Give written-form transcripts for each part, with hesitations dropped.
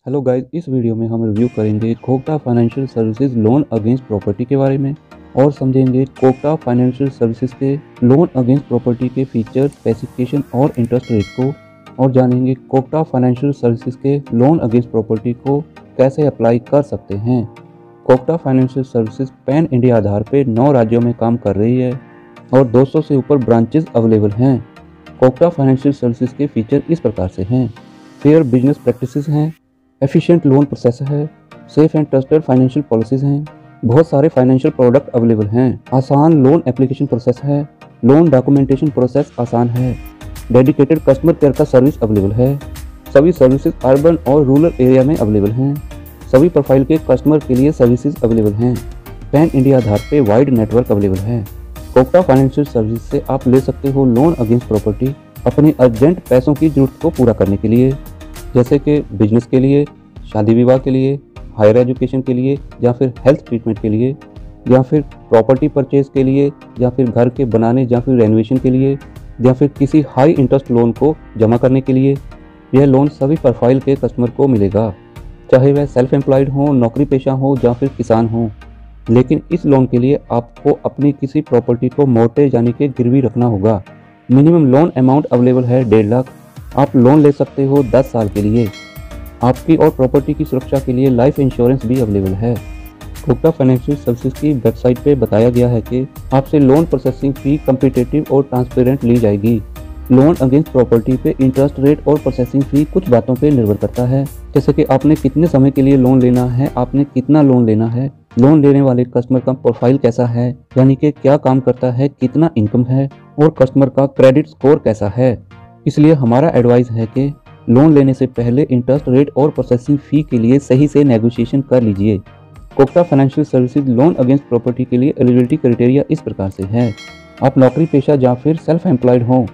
Hello guys, इस video में हम रिव्यू करेंगे Kotak financial services loan against property के बारे में और समझेंगे कोटक फाइनेंशियल सर्विसेज के लोन अगेंस्ट प्रॉपर्टी के फीचर, स्पेसिफिकेशन और इंटरेस्ट रेट को, और जानेंगे कोटक फाइनेंशियल सर्विसेज के लोन अगेंस्ट प्रॉपर्टी को कैसे अप्लाई कर सकते हैं। Kotak financial services pan India आधार पर 9 राज्यों में काम कर रही है और 200 से ऊपर ब्रांचेस अवेलेबल हैं। कोटक फाइनेंशियल सर्विसेज के फीचर इस प्रकार से हैं: फेयर बिजनेस प्रैक्टिसेस हैं, एफिशिएंट लोन प्रोसेस है, safe and trusted financial policies हैं, बहुत सारे फाइनेंशियल प्रोडक्ट अवेलेबल हैं, आसान लोन एप्लीकेशन प्रोसेस है, लोन डॉक्यूमेंटेशन प्रोसेस आसान है, डेडिकेटेड कस्टमर केयर का सर्विस अवेलेबल है, सभी सर्विसेज अर्बन और रूरल एरिया में अवेलेबल हैं, सभी प्रोफाइल के कस्टमर के लिए सर्विसेज अवेलेबल हैं, पैन इंडिया आधार पे वाइड नेटवर्क अवेलेबल है। कोटक फाइनेंशियल सर्विसेज से आप ले सकते हो लोन अगेंस्ट प्रॉपर्टी अपनी अर्जेंट पैसों की जरूरत को पूरा करने के लिए, जैसे कि बिजनेस के लिए, शादी विवाह के लिए, हायर एजुकेशन के लिए, या फिर हेल्थ ट्रीटमेंट के लिए, या फिर प्रॉपर्टी परचेज के लिए, या फिर घर के बनाने या फिर रेनोवेशन के लिए, या फिर किसी हाई इंटरेस्ट लोन को जमा करने के लिए। यह लोन सभी प्रोफाइल के कस्टमर को मिलेगा, चाहे वह सेल्फ एम्प्लॉयड हो, नौकरी पेशा हो या फिर किसान हो। लेकिन इस लोन के लिए आपको अपनी किसी प्रॉपर्टी को मोर्टेज यानी कि गिरवी रखना होगा। मिनिमम लोन अमाउंट अवेलेबल है 1.5 लाख। आप लोन ले सकते हो 10 साल के लिए। आपकी और प्रॉपर्टी की सुरक्षा के लिए लाइफ इंश्योरेंस भी अवेलेबल है। कोटक फाइनेंशियल सर्विसेज की वेबसाइट पे बताया गया है कि आपसे लोन प्रोसेसिंग फी कम्पिटिटिव और ट्रांसपेरेंट ली जाएगी। लोन अगेंस्ट प्रॉपर्टी पे इंटरेस्ट रेट और प्रोसेसिंग फी कुछ बातों पे निर्भर करता है, जैसे कि आपने कितने समय के लिए लोन लेना है, आपने कितना लोन लेना है, लोन लेने वाले कस्टमर का प्रोफाइल कैसा है, यानी कि क्या काम करता है, कितना इनकम है, और कस्टमर का क्रेडिट स्कोर कैसा है। इसलिए हमारा एडवाइस है कि लोन लेने से पहले इंटरेस्ट रेट और प्रोसेसिंग फी के लिए सही से नेगोशिएशन कर लीजिए। Kotak financial services loan against property के लिए एलिजिबिलिटी क्राइटेरिया इस प्रकार से है: आप नौकरी पेशा या फिर सेल्फ एम्प्लॉयड हो,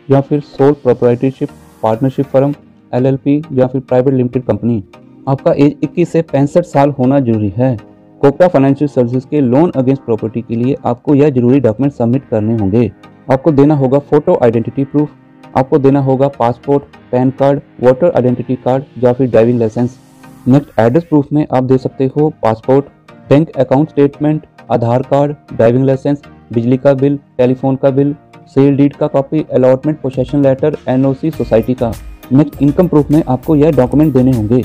या फिर sole proprietorship, partnership firm, LLP या फिर प्राइवेट लिमिटेड कंपनी। आपका एज 21 से 65 साल होना जरूरी है। कोटक फाइनेंशियल सर्विसेज के लोन अगेंस्ट प्रॉपर्टी के लिए आपको यह जरूरी डॉक्यूमेंट सबमिट करने होंगे। आपको देना होगा फोटो आइडेंटिटी प्रूफ, आपको देना होगा passport, pan card, voter identity card या फिर driving licence. Next address proof में आप दे सकते हो passport, bank account statement, Aadhaar card, driving licence, बिजली का बिल, टेलीफोन का बिल, सेल डीड का copy, allotment possession letter, NOC society का। नेक्स्ट इनकम प्रूफ में आपको यह डॉक्यूमेंट देने होंगे।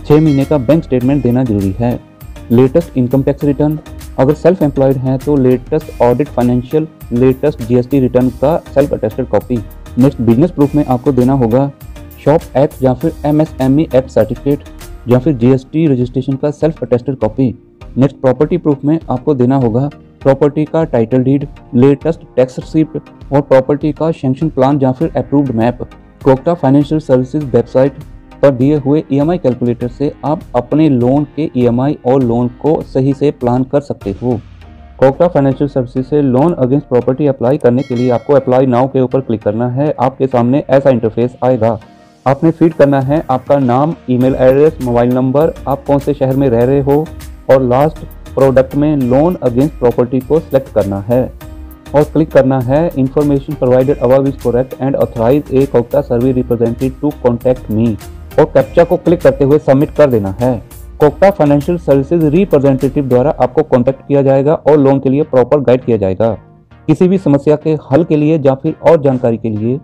6 महीने का बैंक स्टेटमेंट देना जरूरी है। लेटेस्ट इनकम टैक्स रिटर्न, अगर सेल्फ एम्प्लॉयड हैं तो latest audit financial, latest GST return का self attested copy. Next business proof में आपको देना होगा शॉप एक्ट या फिर MSME एक्ट सर्टिफिकेट या फिर GST रजिस्ट्रेशन का self attested copy. Next property proof में आपको देना होगा प्रॉपर्टी का title deed, latest tax receipt और प्रॉपर्टी का सैंक्शन प्लान या फिर approved map. Kotak financial services website पर दिए हुए EMI कैलकुलेटर से आप अपने लोन के EMI और लोन को सही से प्लान कर सकते हो। कोटक फाइनेंशियल सर्विसेज से लोन अगेंस्ट प्रॉपर्टी अप्लाई करने के लिए आपको अप्लाई नाउ के ऊपर क्लिक करना है। आपके सामने ऐसा इंटरफेस आएगा। आपने फीड करना है आपका नाम, ईमेल एड्रेस, मोबाइल नंबर, आप कौन से शहर में रह रहे हो, और लास्ट प्रोडक्ट में लोन अगेंस्ट प्रॉपर्टी को सिलेक्ट करना है और क्लिक करना है information provided above is correct and authorise a Kotak service representative to contact me, और कैप्चा को क्लिक करते हुए सबमिट कर देना है। कोटक फाइनेंशियल सर्विसेज रिप्रेजेंटेटिव द्वारा आपको कॉन्टैक्ट किया जाएगा और लोन के लिए प्रॉपर गाइड किया जाएगा। किसी भी समस्या के हल के लिए या फिर और जानकारी के लिए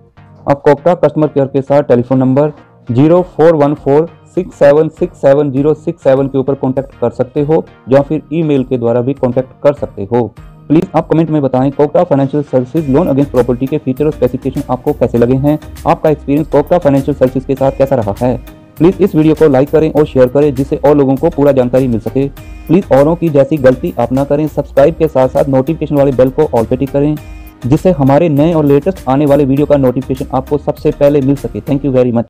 आप कोटक कस्टमर केयर के साथ टेलीफोन नंबर 041467676067 के ऊपर कॉन्टैक्ट कर सकते हो, या फिर ईमेल के द्वारा भी कॉन्टैक्ट कर सकते हो। प्लीज़ आप कमेंट में बताएं Kotak financial services loan against property के फीचर और स्पेसिफिकेशन आपको कैसे लगे हैं। आपका एक्सपीरियंस कोटक फाइनेंशियल सर्विसेज के साथ कैसा रहा है। प्लीज़ इस वीडियो को लाइक करें और शेयर करें, जिससे और लोगों को पूरा जानकारी मिल सके। प्लीज़ औरों की जैसी गलती आप ना करें। सब्सक्राइब के साथ साथ नोटिफिकेशन वाले बेल को ऑल पे टिक करें, जिससे हमारे नए और लेटेस्ट आने वाले वीडियो का नोटिफिकेशन आपको सबसे पहले मिल सके। Thank you very much.